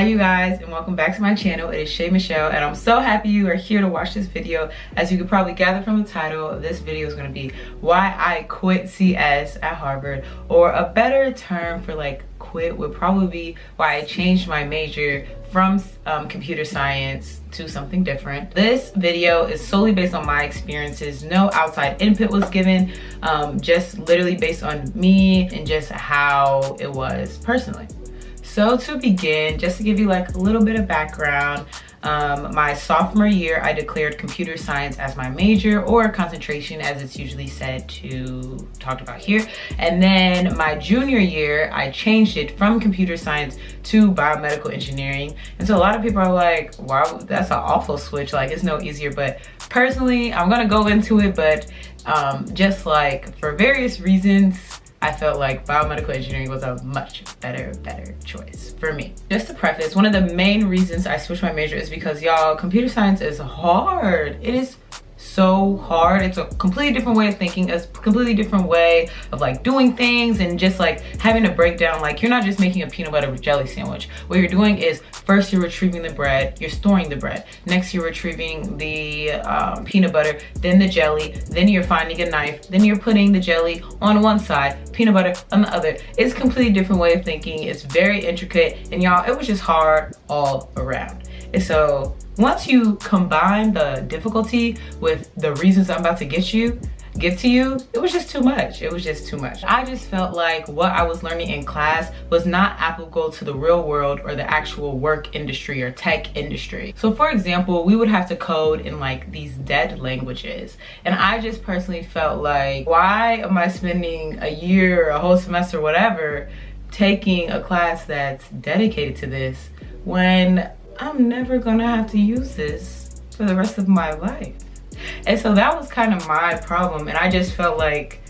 Hi you guys, and welcome back to my channel. It is Shay Michelle, and I'm so happy you are here to watch this video. As you could probably gather from the title, this video is going to be why I quit CS at Harvard, or a better term for like quit would probably be why I changed my major from computer science to something different. This video is solely based on my experiences. No outside input was given, just literally based on me and just how it was personally. So to begin, just to give you like a little bit of background, my sophomore year, I declared computer science as my major, or concentration as it's usually said to talked about here. And then my junior year, I changed it from computer science to biomedical engineering. And so a lot of people are like, wow, that's an awful switch. Like, it's no easier. But personally, I'm gonna go into it, but just like for various reasons, I felt like biomedical engineering was a much better choice for me. Just to preface, one of the main reasons I switched my major is because, y'all, computer science is hard. It is so hard. It's a completely different way of thinking, a completely different way of like doing things, and just like having to break down, like, you're not just making a peanut butter jelly sandwich. What you're doing is first you're retrieving the bread, you're storing the bread, next you're retrieving the peanut butter, then the jelly, then you're finding a knife, then you're putting the jelly on one side, peanut butter on the other. It's a completely different way of thinking. It's very intricate, and y'all, it was just hard all around. And so once you combine the difficulty with the reasons I'm about to give to you, it was just too much. It was just too much. I just felt like what I was learning in class was not applicable to the real world or the actual work industry or tech industry. So for example, we would have to code in like these dead languages. And I just personally felt like, why am I spending a year, a whole semester, whatever, taking a class that's dedicated to this when I'm never gonna have to use this for the rest of my life? And so that was kind of my problem, and I just felt like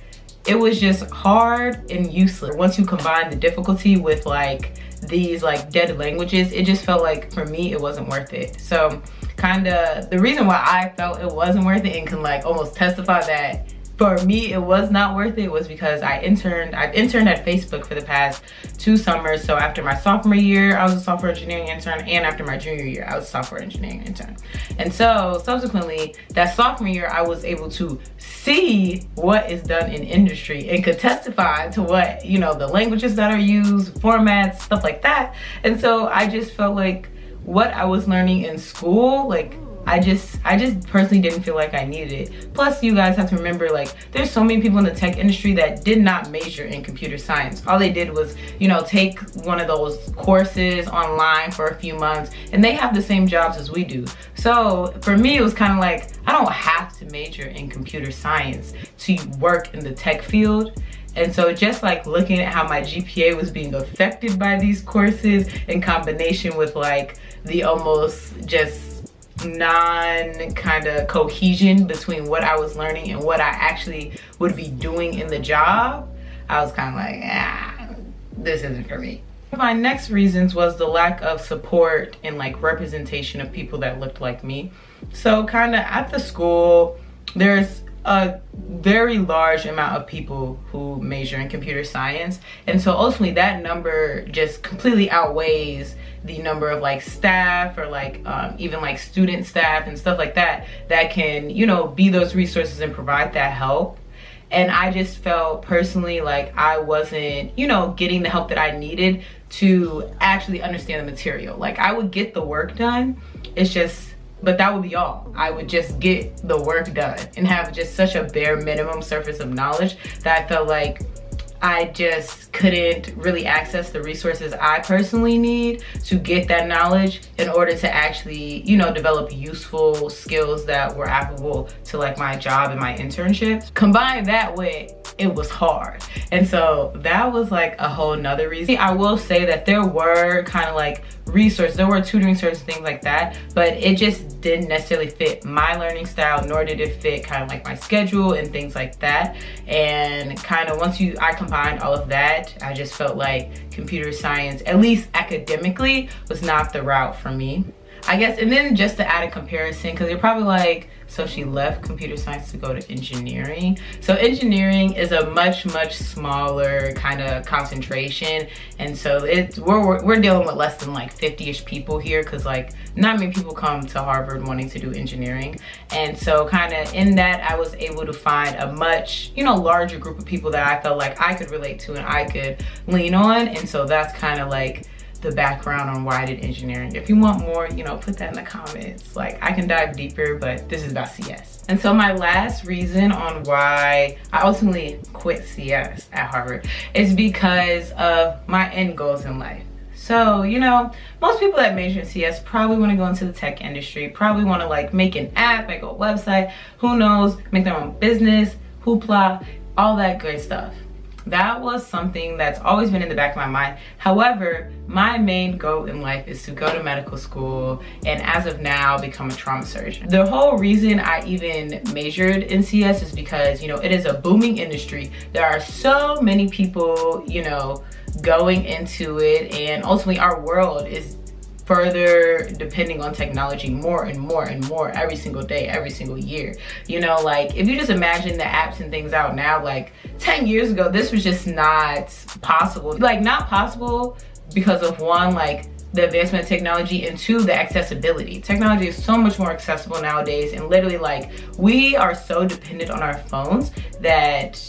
it was just hard and useless. Once you combine the difficulty with like these like dead languages, it just felt like for me it wasn't worth it. So kind of the reason why I felt it wasn't worth it and can like almost testify that for me it was not worth it was because I've interned at Facebook for the past 2 summers. So after my sophomore year, I was a software engineering intern, and after my junior year, I was a software engineering intern. And so subsequently, that sophomore year, I was able to see what is done in industry and could testify to what, you know, the languages that are used, formats, stuff like that. And so I just felt like what I was learning in school, like, I just personally didn't feel like I needed it. Plus, you guys have to remember, like, there's so many people in the tech industry that did not major in computer science. All they did was, you know, take one of those courses online for a few months, and they have the same jobs as we do. So for me, it was kind of like, I don't have to major in computer science to work in the tech field. And so just like looking at how my GPA was being affected by these courses in combination with like the almost just non kind of cohesion between what I was learning and what I actually would be doing in the job, I was kind of like, this isn't for me. My next reasons was the lack of support and like representation of people that looked like me. So kind of at the school, there's a very large amount of people who major in computer science, and so ultimately that number just completely outweighs the number of like staff or like even like student staff and stuff like that that can, you know, be those resources and provide that help. And I just felt personally like I wasn't, you know, getting the help that I needed to actually understand the material. Like, I would get the work done, it's just, but that would be all. I would just get the work done and have just such a bare minimum surface of knowledge that I felt like I just couldn't really access the resources I personally need to get that knowledge in order to actually, you know, develop useful skills that were applicable to like my job and my internships. Combine that with it was hard. And so that was like a whole nother reason. I will say that there were kind of like resources, there were tutoring services, things like that, but it just didn't necessarily fit my learning style, nor did it fit kind of like my schedule and things like that. And kind of once I combined all of that, I just felt like computer science, at least academically, was not the route for me. I guess, and then just to add a comparison, because you're probably like, so she left computer science to go to engineering. So engineering is a much smaller kind of concentration, and so we're dealing with less than like 50-ish people here, because like not many people come to Harvard wanting to do engineering. And so kind of in that, I was able to find a much, you know, larger group of people that I felt like I could relate to and I could lean on. And so that's kind of like the background on why I did engineering. If you want more, you know, put that in the comments. Like, I can dive deeper, but this is about CS. And so my last reason on why I ultimately quit CS at Harvard is because of my end goals in life. So, you know, most people that major in CS probably want to go into the tech industry, probably want to like make an app, make a website, who knows, make their own business, hoopla, all that great stuff. That was something that's always been in the back of my mind. However, my main goal in life is to go to medical school and as of now become a trauma surgeon. The whole reason I even majored in CS is because, you know, it is a booming industry. There are so many people, you know, going into it, and ultimately our world is further depending on technology more and more every single day, every single year. You know, like if you just imagine the apps and things out now, like 10 years ago, this was just not possible. Like not possible because of one, like the advancement of technology, and two, the accessibility. Technology is so much more accessible nowadays, and literally like we are so dependent on our phones that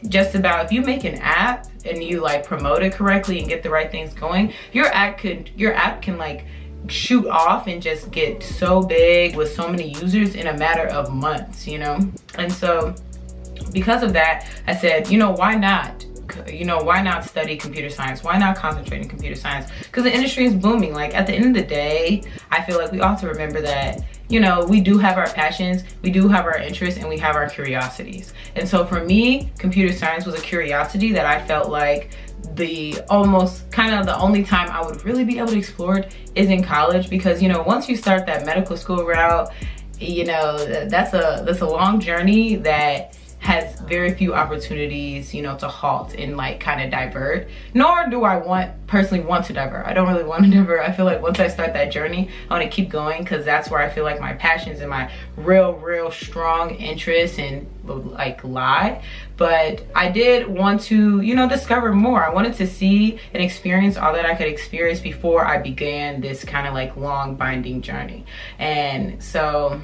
just about if you make an app and you like promote it correctly and get the right things going, your app can like shoot off and just get so big with so many users in a matter of months, you know? And so because of that, I said, you know, why not? You know, why not study computer science? Why not concentrate in computer science? Because the industry is booming. Like at the end of the day, I feel like we ought to remember that, you know, we do have our passions, we do have our interests, and we have our curiosities. And so for me, computer science was a curiosity that I felt like the almost kind of the only time I would really be able to explore it is in college, because, you know, once you start that medical school route, you know, that's a long journey that has very few opportunities, you know, to halt and like kind of divert. Nor do I personally want to divert. I don't really want to divert. I feel like once I start that journey, I want to keep going, because that's where I feel like my passions and my real strong interests and like lie. But I did want to, you know, discover more. I wanted to see and experience all that I could experience before I began this kind of like long binding journey. And so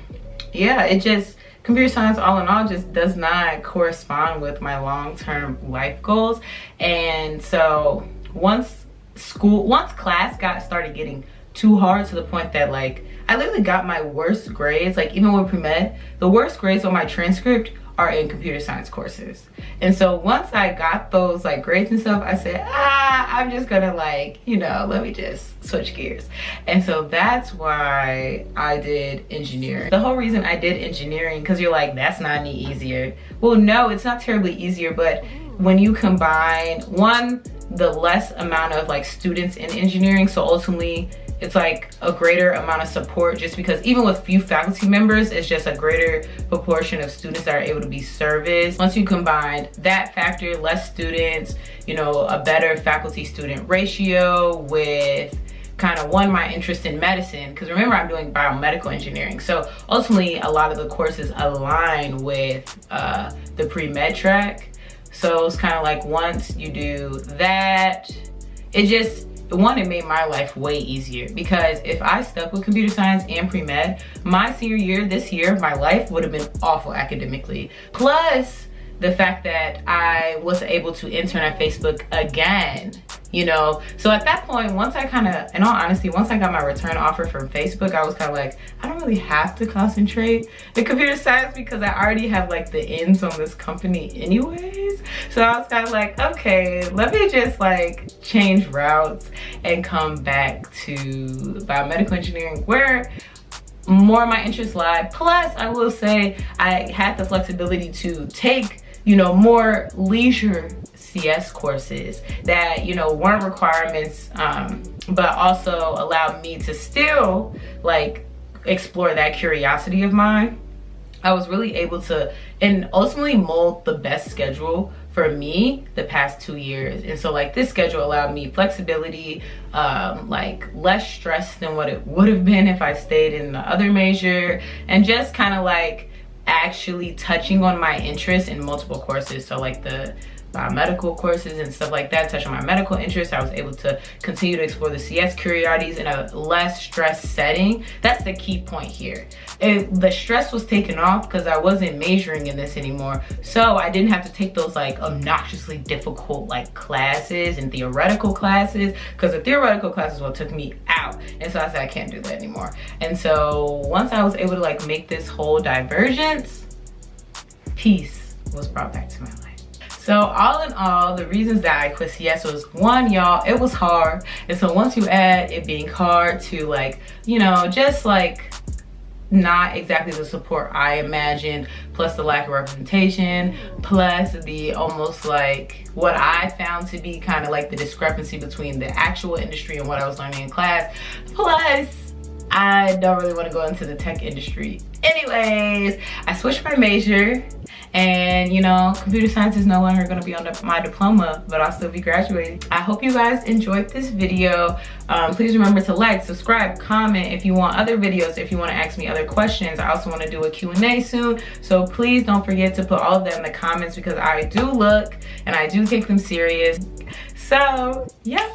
yeah, it just, computer science all in all just does not correspond with my long-term life goals. And so once class started getting too hard to the point that like I literally got my worst grades, like even with pre-med, the worst grades on my transcript are in computer science courses. And so once I got those like grades and stuff, I said, I'm just gonna like, you know, let me just switch gears. And so that's why I did engineering. The whole reason I did engineering, because you're like, that's not any easier. Well, no, it's not terribly easier, but when you combine the less amount of like students in engineering, so ultimately it's like a greater amount of support, just because even with few faculty members, it's just a greater proportion of students that are able to be serviced. Once you combine that factor, less students, you know, a better faculty student ratio with kind of my interest in medicine, because remember I'm doing biomedical engineering, so ultimately a lot of the courses align with the pre-med track. So it's kind of like once you do that, it made my life way easier, because if I stuck with computer science and pre-med, my senior year this year, my life would have been awful academically. Plus the fact that I was able to intern at Facebook again, you know. So at that point, once I in all honesty, once I got my return offer from Facebook, I was kind of like, I don't really have to concentrate in computer science because I already have like the ends on this company anyways. So I was kind of like, okay, let me just like change routes and come back to biomedical engineering, where more of my interests lie. Plus, I will say I had the flexibility to take, you know, more leisure CS courses that, you know, weren't requirements, but also allowed me to still like explore that curiosity of mine. I was really able to, and ultimately mold the best schedule for me the past 2 years. And so like this schedule allowed me flexibility, like less stress than what it would have been if I stayed in the other major, and just kind of like actually touching on my interests in multiple courses. So like the biomedical courses and stuff like that, touch on my medical interests. I was able to continue to explore the CS curiosities in a less stress setting. That's the key point here. The stress was taken off because I wasn't majoring in this anymore, so I didn't have to take those like obnoxiously difficult like classes and theoretical classes, because the theoretical classes what took me out. And so I said I can't do that anymore. And so once I was able to like make this whole divergence, peace was brought back to my life. So all in all, the reasons that I quit CS was, one, y'all, it was hard. And so once you add it being hard to like, you know, just like not exactly the support I imagined, plus the lack of representation, plus the almost like what I found to be kind of like the discrepancy between the actual industry and what I was learning in class, plus I don't really want to go into the tech industry. Anyways, I switched my major, and you know, computer science is no longer going to be on my diploma, but I'll still be graduating. I hope you guys enjoyed this video. Please remember to like, subscribe, comment if you want other videos, if you want to ask me other questions. I also want to do a Q&A soon, so please don't forget to put all of that in the comments, because I do look and I do take them serious. So yep.